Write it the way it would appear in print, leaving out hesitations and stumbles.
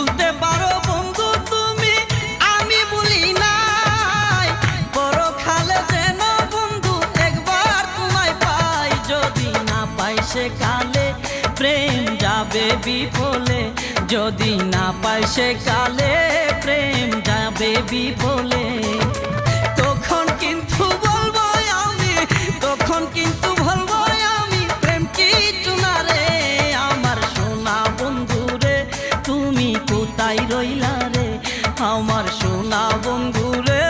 বলতে পারো বন্ধু তুমি, আমি বলি নাই, পরকালে যেন বন্ধু একবার তোমায় পাই, যদি না পাই সেকালে প্রেম যাবে বিফলে, যদি না পাই সেকালে প্রেম যাবে বিফলে। তখন কিন্তু বলবো আমি, তখন কিন্তু বলবো আমি, প্রেম কিছু না রে আমার সোনা বন্ধু রে, তুমি কোথায় রইলা রে আমার সোনা বন্ধু রে।